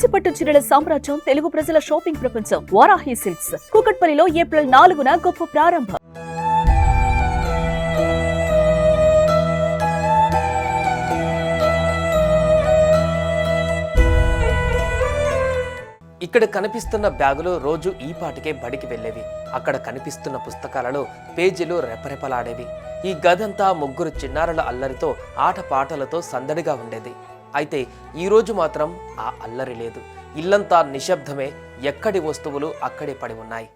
కంచిపట్టు చీరల సామ్రాజ్యం తెలుగు ప్రజల షాపింగ్ ప్రపంచం వారాహి సిల్క్స్ కూకట్పల్లిలో ఏప్రిల్ 4న గొప్ప ప్రారంభం. ఇక్కడ కనిపిస్తున్న బ్యాగులు రోజు ఈ పాటికే బడికి వెళ్ళేవి. అక్కడ కనిపిస్తున్న పుస్తకాలలో పేజీలు రెపరెపలాడేవి. ఈ గదంతా ముగ్గురు చిన్నారుల అల్లరితో ఆటపాటలతో సందడిగా ఉండేది. అయితే ఈరోజు మాత్రం ఆ అల్లరి లేదు. ఇల్లంతా నిశ్శబ్దమే. ఎక్కడి వస్తువులు అక్కడే పడి ఉన్నాయి.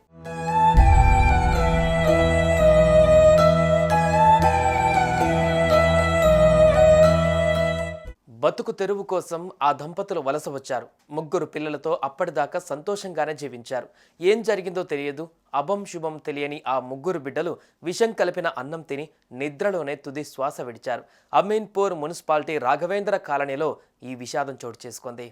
బతుకు తెరువు కోసం ఆ దంపతులు వలస వచ్చారు. ముగ్గురు పిల్లలతో అప్పటిదాకా సంతోషంగానే జీవించారు. ఏం జరిగిందో తెలియదు. అభం శుభం తెలియని ఆ ముగ్గురు బిడ్డలు విషం కలిపిన అన్నం తిని నిద్రలోనే తుది శ్వాస విడిచారు. అమీన్పూర్ మున్సిపాలిటీ రాఘవేంద్ర కాలనీలో ఈ విషాదం చోటు చేసుకుంది.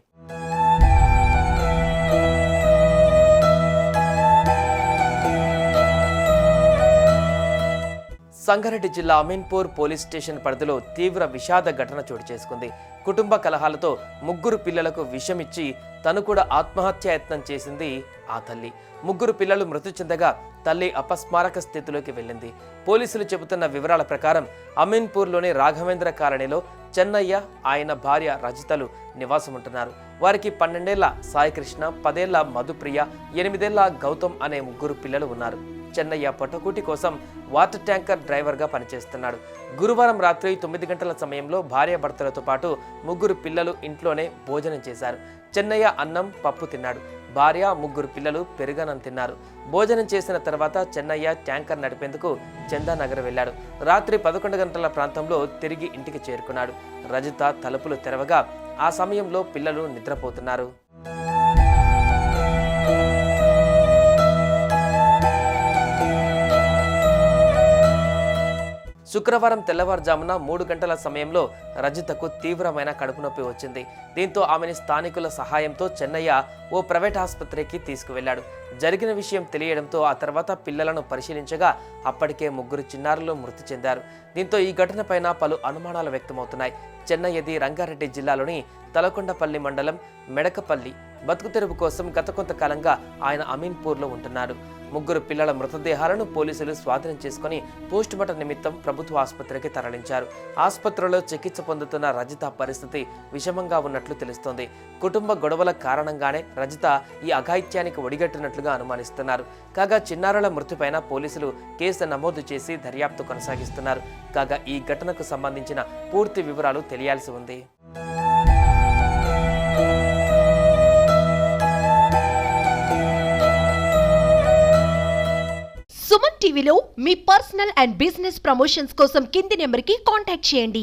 సంగారెడ్డి జిల్లా అమీన్పూర్ పోలీస్ స్టేషన్ పరిధిలో తీవ్ర విషాద ఘటన చోటు చేసుకుంది. కుటుంబ కలహాలతో ముగ్గురు పిల్లలకు విషమిచ్చి తను కూడా ఆత్మహత్యాయత్నం చేసింది ఆ తల్లి. ముగ్గురు పిల్లలు మృతి చెందగా తల్లి అపస్మారక స్థితిలోకి వెళ్ళింది. పోలీసులు చెబుతున్న వివరాల ప్రకారం అమీన్పూర్లోని రాఘవేంద్ర కాలనీలో చెన్నయ్య, ఆయన భార్య రజితలు నివాసం ఉంటున్నారు. వారికి 12 ఏళ్ల సాయికృష్ణ, 10 ఏళ్ల మధుప్రియ, 8 ఏళ్ల గౌతమ్ అనే ముగ్గురు పిల్లలు ఉన్నారు. చెన్నయ్య పొట్టకూటి కోసం వాటర్ ట్యాంకర్ డ్రైవర్గా పనిచేస్తున్నాడు. గురువారం రాత్రి 9 గంటల సమయంలో భార్యాభర్తలతో పాటు ముగ్గురు పిల్లలు ఇంట్లోనే భోజనం చేశారు. చెన్నయ్య అన్నం, పప్పు తిన్నాడు. భార్య, ముగ్గురు పిల్లలు పెరుగన్నం తిన్నారు. భోజనం చేసిన తర్వాత చెన్నయ్య ట్యాంకర్ నడిపేందుకు చందానగర్ వెళ్ళాడు. రాత్రి 11 గంటల ప్రాంతంలో తిరిగి ఇంటికి చేరుకున్నాడు. రజిత తలుపులు తెరవగా ఆ సమయంలో పిల్లలు నిద్రపోతున్నారు. శుక్రవారం తెల్లవారుజామున 3 గంటల సమయంలో రజితకు తీవ్రమైన కడుపు నొప్పి వచ్చింది. దీంతో ఆమెని స్థానికుల సహాయంతో చెన్నయ్య ఓ ప్రైవేట్ ఆసుపత్రికి తీసుకువెళ్లాడు. జరిగిన విషయం తెలియడంతో ఆ తర్వాత పిల్లలను పరిశీలించగా అప్పటికే ముగ్గురు చిన్నారులు మృతి చెందారు. దీంతో ఈ ఘటనపైన పలు అనుమానాలు వ్యక్తమవుతున్నాయి. చెన్నయ్యది రంగారెడ్డి జిల్లాలోని తలకొండపల్లి మండలం మెడకపల్లి. బతుకు తెరువు కోసం గత కొంతకాలంగా ఆయన అమీన్పూర్లో ఉంటున్నారు. ముగ్గురు పిల్లల మృతదేహాలను పోలీసులు స్వాధీనం చేసుకుని పోస్టుమార్టం నిమిత్తం ప్రభుత్వ ఆసుపత్రికి తరలించారు. ఆసుపత్రిలో చికిత్స పొందుతున్న రజిత పరిస్థితి విషమంగా ఉన్నట్లు తెలుస్తోంది. కుటుంబ గొడవల కారణంగానే రజిత ఈ అఘాయిత్యానికి ఒడిగట్టినట్లుగా అనుమానిస్తున్నారు. కాగా చిన్నారుల మృతిపైన పోలీసులు కేసు నమోదు చేసి దర్యాప్తు కొనసాగిస్తున్నారు. కాగా ఈ ఘటనకు సంబంధించిన పూర్తి వివరాలు తెలియాల్సి ఉంది. సుమన్ టీవీలో మీ పర్సనల్ అండ్ బిజినెస్ ప్రమోషన్స్ కోసం కింది నెంబర్కి కాంటాక్ట్ చేయండి.